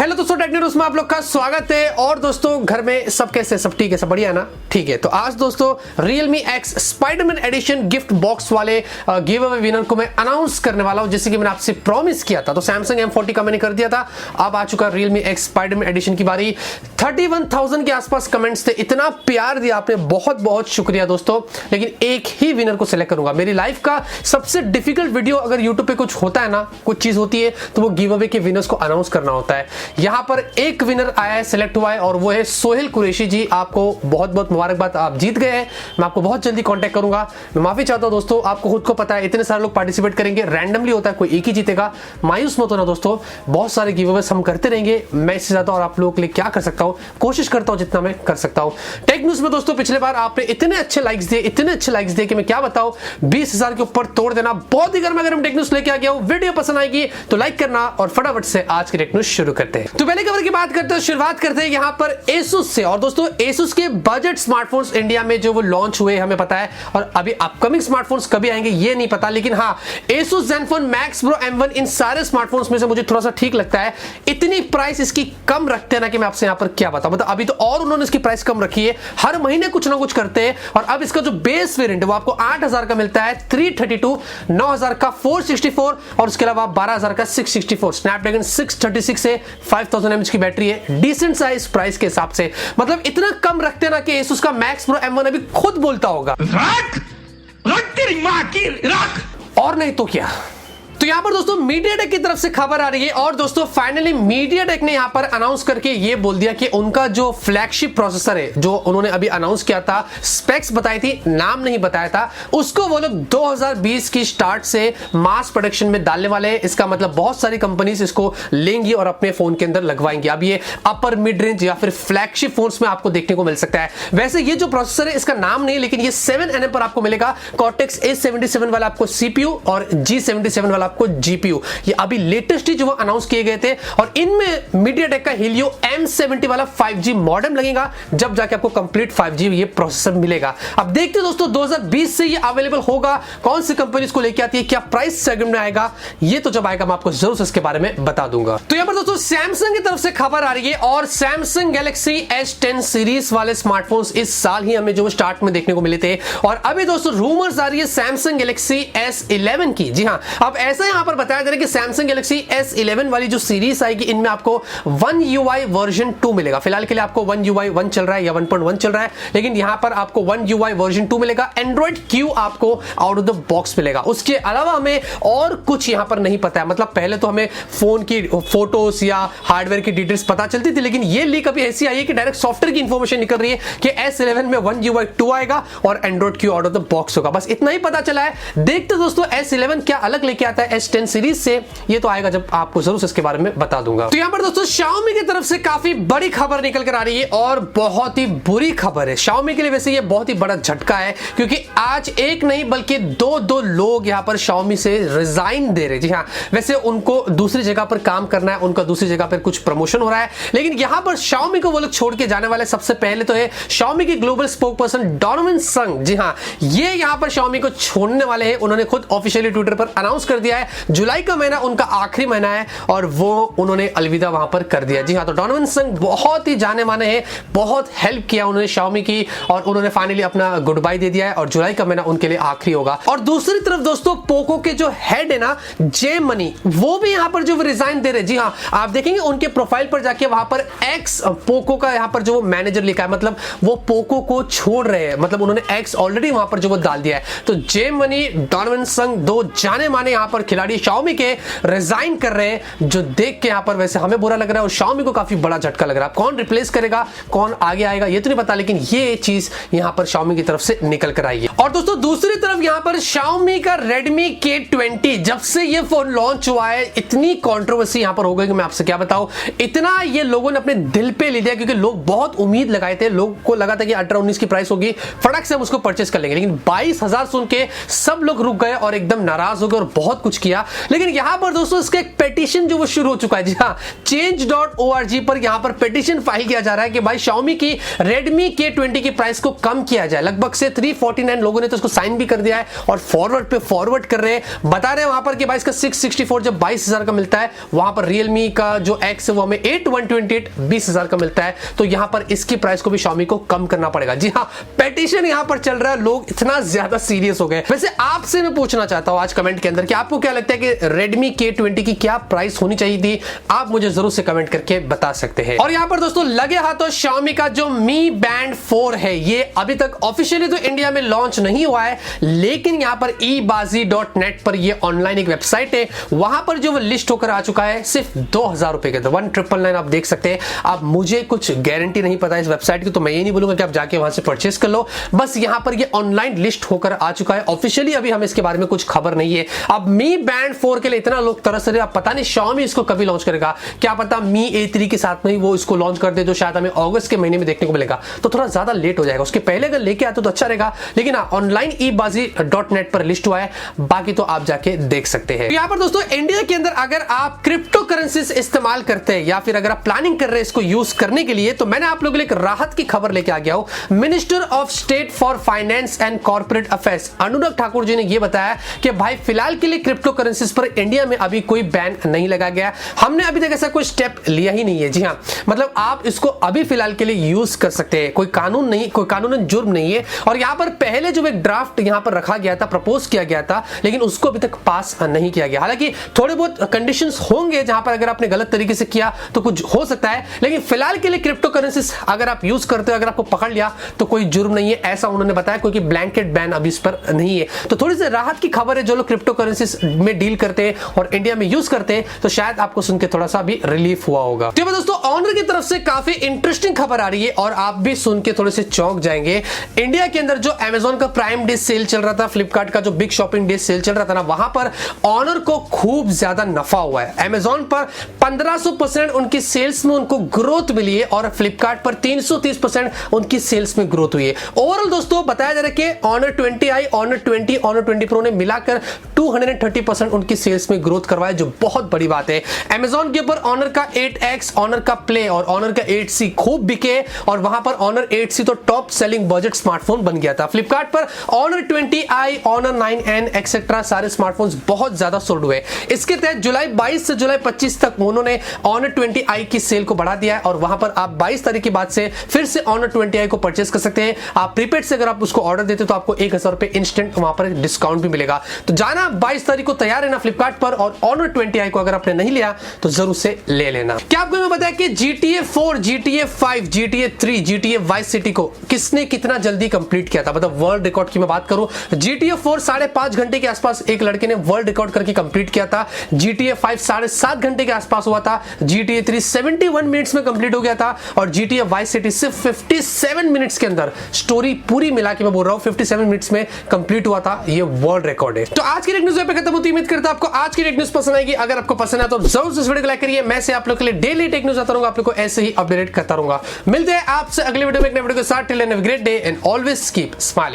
Hello दोस्तों, techno रूज में आप लोग का स्वागत है। और दोस्तों घर में सब कैसे, सब ठीक है, सब बढ़िया है ना? ठीक है, तो आज दोस्तों Realme X Spider-Man edition gift box वाले गिव अवे विनर को मैं अनाउंस करने वाला हूं, जैसे कि मैंने आपसे प्रॉमिस किया था। तो सैमसंग M40 का मैंने कर दिया था, अब आ चुका Realme X स्पाइडरमैन एडिशन की बारी। 31,000 के आसपास कमेंट्स थे, इतना प्यार दिया आपने, बहुत बहुत शुक्रिया दोस्तों। लेकिन एक ही विनर को सिलेक्ट करूंगा। मेरी लाइफ का सबसे डिफिकल्ट वीडियो अगर यूट्यूब पे कुछ होता है ना, कुछ चीज होती है, तो वो गिव अवे के विनर्स को अनाउंस करना होता है। यहां पर एक विनर आया है, सिलेक्ट हुआ है, और वो है सोहेल कुरैशी जी। आपको बहुत बहुत मुबारकबाद, आप जीत गए हैं। मैं आपको बहुत जल्दी कांटेक्ट करूंगा। मैं माफी चाहता हूं दोस्तों, आपको खुद को पता है इतने सारे लोग पार्टिसिपेट करेंगे, रैंडमली होता है, कोई एक ही जीतेगा। मायूस मत होना दोस्तों, बहुत सारे गिव अवेस हम करते रहेंगे। मैं इससे ज्यादा और आप लोगों के लिए क्या कर सकता हूं, कोशिश करता हूं जितना मैं कर सकता हूं। टेक न्यूज में दोस्तों पिछले बार आपने इतने अच्छे लाइक्स दिए कि मैं क्या बताऊं, 20,000 के ऊपर तोड़ देना। बहुत ही गर्मा-गर्म टेक न्यूज लेके आ गया हूं। वीडियो पसंद आएगी तो लाइक करना, और फटाफट से आज की टेक न्यूज शुरू करते हैं। तो पहले खबर की बात करते हैं, शुरुआत करते हैं यहां पर Asus से। और दोस्तों Asus के बजट स्मार्टफोन्स इंडिया में जो वो लॉन्च हुए हमें पता है, और अभी अपकमिंग स्मार्टफोन्स कभी आएंगे ये नहीं पता। लेकिन हाँ, Asus Zenfone Max Pro M1 इन सारे स्मार्टफोन्स में से मुझे थोड़ा सा ठीक लगता है। इतनी प्राइस इसकी कम रखते हैं ना कि मैं आपसे यहां पर क्या बताऊं। मतलब अभी तो और उन्होंने इसकी प्राइस कम रखी है, हर महीने कुछ ना कुछ करते हैं। और अब इसका जो बेस वेरिएंट है वो आपको 8,000 का मिलता है 332, 9,000 का 464, और उसके अलावा 12,000 का 664। स्नैपड्रैगन 636 से 5000 mAh की बैटरी है, डिसेंट साइज प्राइस के हिसाब से। मतलब इतना कम रखते ना कि Asus का Max Pro M1 अभी खुद बोलता होगा रख तेरी मां की रख, और नहीं तो क्या। तो यहां पर दोस्तों मीडियाटेक की तरफ से खबर आ रही है, और दोस्तों फाइनली मीडियाटेक ने यहां पर अनाउंस करके ये बोल दिया कि उनका जो फ्लैगशिप प्रोसेसर है, जो उन्होंने अभी अनाउंस किया था, स्पेक्स बताई थी, नाम नहीं बताया था, उसको वो लोग 2020 की स्टार्ट से मास प्रोडक्शन में डालने वाले हैं। इसका मतलब बहुत सारी कंपनीज इसको लेंगी और अपने फोन के अंदर लगवाएंगी। अब ये अपर मिड रेंज या फिर फ्लैगशिप फोन्स में आपको देखने को मिल सकता है। वैसे ये जो प्रोसेसर है इसका नाम नहीं, लेकिन ये 7nm पर आपको मिलेगा। Cortex A77 वाला आपको CPU और G77 वाला आपको GPU। ये अभी लेटेस्ट ही जो अनाउंस किए गए थे, और इनमें मीडियाटेक का Helio M70 वाला 5G मॉडेम लगेगा, जब जाके आपको कंप्लीट 5G ये प्रोसेसर मिलेगा। अब देखते हैं दोस्तों 2020 से ये अवेलेबल होगा, कौन सी कंपनी इसको लेके आती है, क्या प्राइस सेगमेंट में आएगा, ये तो जब आएगा मैं आपको जरूर इसके बारे में बता दूंगा। तो यहां पर दोस्तों सैमसंग की तरफ से खबर आ रही है, और सैमसंग गैलेक्सी S10 सीरीज वाले स्मार्टफोन्स इस साल ही हमें जो स्टार्ट में देखने को मिले थे, और अभी दोस्तों रूमर्स आ रही है सैमसंग गैलेक्सी S11 की। जी हां, अब ऐसा यहां पर बताया जा रहा है कि सैमसंग गैलेक्सी S11 वाली जो सीरीज आएगी, इनमें आपको One UI वर्जन 2 मिलेगा। फिलहाल के लिए आपको One UI 1 चल रहा है या 1.1 चल रहा है, लेकिन यहां पर आपको One UI वर्जन 2 मिलेगा। एंड्रॉइड Q आपको आउट ऑफ द बॉक्स मिलेगा। उसके अलावा हमें और कुछ यहां पर नहीं पता है। मतलब पहले तो हमें फोन की फोटोज या हार्डवेयर की डिटेल्स पता चलती थी, लेकिन ये लीक अभी ऐसी आई है कि डायरेक्ट सॉफ्टवेयर की इंफॉर्मेशन निकल रही है कि S11 में One UI 2 आएगा और Android Q out of the box होगा। बस इतना ही पता चला है। देखते दोस्तों S11 क्या अलग लेके आता है S10 सीरीज से, ये तो आएगा जब आपको जरूर इसके बारे में बता दूंगा। तो यहां पर दोस्तों Xiaomi की तरफ से काफी बड़ी खबर निकल कर आ रही है, और बहुत ही बुरी खबर है Xiaomi के लिए। वैसे ये बहुत ही बड़ा झटका है, क्योंकि आज एक नहीं बल्कि दो लोग यहां पर Xiaomi से रिजाइन दे रहे। जी हां, वैसे उनको दूसरी जगह पर काम करना है, उनका दूसरी जगह पर कुछ प्रमोशन हो रहा है, लेकिन यहां पर Xiaomi को वो लोग छोड़ के जाने वाले। सबसे पहले तो है Xiaomi की ग्लोबल स्पोक पर्सन डोनोवन संग। जी हां, ये यहां पर Xiaomi को छोड़ने वाले हैं। उन्होंने खुद ऑफिशियली ट्विटर पर अनाउंस कर दिया है, जुलाई का महीना उनका आखिरी महीना है, और वो उन्होंने अलविदा वहां पर कर दिया। जी हां, तो डोनोवन संग बहुत ही जाने माने हैं, बहुत हेल्प किया उन्होंने Xiaomi की, और उन्होंने फाइनली अपना गुड बाय दे दिया है, और जुलाई का महीना उनके लिए आखिरी होगा। और दूसरी तरफ दोस्तों पोको के जो हेड है ना, जे मनी, वो भी यहां पर जो रिजाइन दे रहे। जी हां, आप देखेंगे उनके प्रोफाइल पर जाके वहां पर एक्स पोको का यहां पर जो मैनेजर लिखा है, मतलब वो पोको को छोड़ रहे हैं। मतलब उन्होंने एक्स ऑलरेडी वहां पर जो वो डाल दिया है। तो जे मनी, डोनोवन संग, दो जाने माने यहां पर खिलाड़ी Xiaomi के रिजाइन कर रहे हैं, जो देख के यहां पर वैसे हमें बुरा लग रहा है और Xiaomi को काफी बड़ा झटका लग रहा है। कौन रिप्लेस करेगा, कौन आगे आएगा, ये तो नहीं पता, लेकिन ये चीज यहां पर Xiaomi की तरफ से निकल कर आई है। और दोस्तों दूसरी तरफ यहां पर Xiaomi का Redmi K20, जब से ये फोन लॉन्च हुआ है इतनी कंट्रोवर्सी यहां पर हो गई कि मैं आपसे क्या बताऊं। इतना ये लोगों ने अपने दिल पे ले लिया, क्योंकि लोग बहुत उम्मीद लगाए थे। लोग को लगा था कि 18-19 की प्राइस होगी, फटाक से हम उसको परचेस कर लेंगे, लेकिन 22,000 सुन के सब लोग रुक गए और एकदम नाराज हो गए और बहुत कुछ कुछ किया, लेकिन यहां पर दोस्तों इसका एक पेटिशन जो वो शुरू हो चुका है। जी हाँ, change.org पर यहां पर पेटिशन फाइल किया जा रहा है कि भाई Xiaomi की Redmi K20 की प्राइस को कम किया जाए। लगभग से 349 लोगों ने तो उसको साइन भी कर दिया है और फॉरवर्ड पे फॉरवर्ड कर रहे हैं, बता रहे हैं वहां पर कि भाई इसका 664 जब 22,000 का मिलता है, वहां पर Realme का जो X है वो हमें 8128 20,000 का मिलता है, तो यहां पर इसकी प्राइस को भी Xiaomi को कम करना पड़ेगा। जी हाँ, पेटिशन यहां पर चल रहा है, लोग इतना ज्यादा सीरियस हो गए। वैसे आपसे मैं पूछना चाहता हूं आज कमेंट के अंदर कि आपको क्या लगता है कि Redmi K20 की क्या प्राइस होनी चाहिए थी? आप मुझे जरूर से कमेंट करके बता सकते हैं। और यहां पर दोस्तों लगे हाथों Xiaomi का जो Mi Band 4 है, ये अभी तक ऑफिशियली तो इंडिया में लॉन्च नहीं हुआ है, लेकिन यहां पर ebazi.net पर ये ऑनलाइन एक वेबसाइट है, वहां पर जो वो लिस्ट होकर आ चुका है सिर्फ 2,000 रुपए के, 1999 आप देख सकते हैं। अब मुझे कुछ गारंटी नहीं पता इस वेबसाइट की, तो मैं ये नहीं बोलूंगा कि आप जाके वहां से परचेस कर लो, बस यहां पर ये ऑनलाइन लिस्ट होकर आ चुका है। ऑफिशियली अभी हमें इसके बारे में कुछ खबर नहीं है। अब Mi Band 4 के लिए इतना लोग तरस रहे, अब पता नहीं Xiaomi इसको कभी लॉन्च करेगा, क्या पता Mi A3 के साथ में ही वो इसको लॉन्च कर दे, जो शायद हमें अगस्त के महीने में देखने को मिलेगा, तो थोड़ा ज्यादा लेट हो जाएगा। उसके पहले अगर लेके आते तो अच्छा रहेगा, लेकिन ऑनलाइन ebazi.net पर लिस्ट हुआ है, बाकी तो आप जाके देख सकते हैं। यहां पर दोस्तों इंडिया के अंदर अगर आप क्रिप्टो करेंसीज इस्तेमाल करते हैं या फिर अगर आप प्लानिंग कर रहे हैं इसको यूज करने के लिए, तो मैंने आप लोगों के लिए एक राहत की खबर लेके आ गया हूं। Minister of state for finance and corporate affairs Anurag Thakur ji ने यह बताया कि भाई फिलहाल के लिए क्रिप्टो करेंसीज पर इंडिया में अभी कोई बैन नहीं लगा गया, हमने अभी तक ऐसा कोई स्टेप लिया ही नहीं है। जी हाँ, मतलब आप इसको अभी फिलहाल के लिए यूज कर सकते हैं, कोई कानून नहीं, कोई कानूनन जुर्म नहीं है। और यहां पर पहले जो एक ड्राफ्ट यहां पर रखा गया था, प्रपोज किया गया था, लेकिन उसको अभी तक पास नहीं किया गया। हालांकि थोड़े बहुत कंडीशंस होंगे जहां पर अगर आपने गलत तरीके से किया तो कुछ हो सकता है, लेकिन फिलहाल के लिए क्रिप्टो करेंसीज अगर आप यूज करते हो, अगर आपको पकड़ लिया तो कोई जुर्म नहीं है, ऐसा उन्होंने बताया, क्योंकि ब्लैंकेट बैन अभी इस पर नहीं है। तो थोड़ी सी राहत की खबर है, जो लोग क्रिप्टो करेंसीज में डील करते हैं और इंडिया में यूज करते हैं, तो शायद आपको सुन के थोड़ा सा भी रिलीफ हुआ होगा। तो दोस्तों ऑनर की तरफ से काफी इंटरेस्टिंग खबर आ रही है और आप भी सुन के थोड़े से चौंक जाएंगे। इंडिया के अंदर जो अमेजॉन का प्राइम डे सेल चल रहा था, फ्लिपकार्ट का जो बिग शॉपिंग डे सेल चल रहा था ना, वहां पर ऑनर को खूब ज्यादा नफा हुआ है। अमेजॉन पर 1500% उनकी सेल्स में उनको ग्रोथ मिली है और फ्लिपकार्ट पर 330% उनकी सेल्स में ग्रोथ हुई है। ओवरऑल दोस्तों बताया जा रहा है कि honour 20i, honour 20, honour 20 pro ने मिलाकर 230% उनकी सेल्स में ग्रोथ करवाया, जो बहुत बड़ी बात है। अमेजॉन के ऊपर ऑनर का 8X, ऑनर का प्ले और ऑनर का 8C खूब बिके और वहां पर ऑनर 8C तो टॉप सेलिंग बजट स्मार्टफोन बन गया था। फ्लिपकार्ट पर Honor 20i, Honor 9N etcetera सारे स्मार्टफोन्स बहुत ज्यादा सोल्ड हुए। इसके तहत जुलाई 22 से जुलाई 25 तक उन्होंने ऑनर 20i की सेल को बढ़ा दिया है और वहां पर आप 22 तारीख के बाद से फिर से ऑनर 20i को परचेस कर सकते हैं। आप प्रीपेड से अगर आप उसको ऑर्डर देते तो आपको 1000 रुपए इंस्टेंट वहां पर डिस्काउंट भी मिलेगा। तो जाना 22 तारीख को तैयार रहना फ्लिपकार्ट पर, और ऑनर 20i को अगर आपने नहीं लिया तो जरूर से ले लेना। क्या आपको मैं बताया कि GTA 4, GTA 5, GTA 3, GTA Vice City को किसने कितना जल्दी कंप्लीट किया था? मतलब वर्ल्ड रिकॉर्ड की मैं बात करूं, GTA 4 5.5 घंटे के आसपास एक लड़के ने वर्ल्ड रिकॉर्ड करके कंप्लीट किया था। GTA 5 7.5 घंटे के आसपास हुआ था। GTA 3 71 मिनट्स में कंप्लीट हो गया था और GTA Vice City सिर्फ 57 मिनट्स के अंदर, स्टोरी पूरी मिला के मैं बोल रहा हूं 57 मिनट्स में कंप्लीट हुआ था। ये वर्ल्ड रिकॉर्ड है। तो आज की टेक न्यूज़ पे खत्म होती है। उम्मीद करता हूं आपको आज की टेक न्यूज़ पसंद आएगी। अगर आपको पसंद है तो जरूर इस वीडियो को लाइक करिए। मैं से आप लोग के लिए डेली टेक न्यूज़ आता रहूंगा, आप लोग को ऐसे ही अपडेट करता रहूंगा। मिलते हैं आपसे अगले वीडियो में एक नए वीडियो के साथ। Till then have a great day and always keep smiling.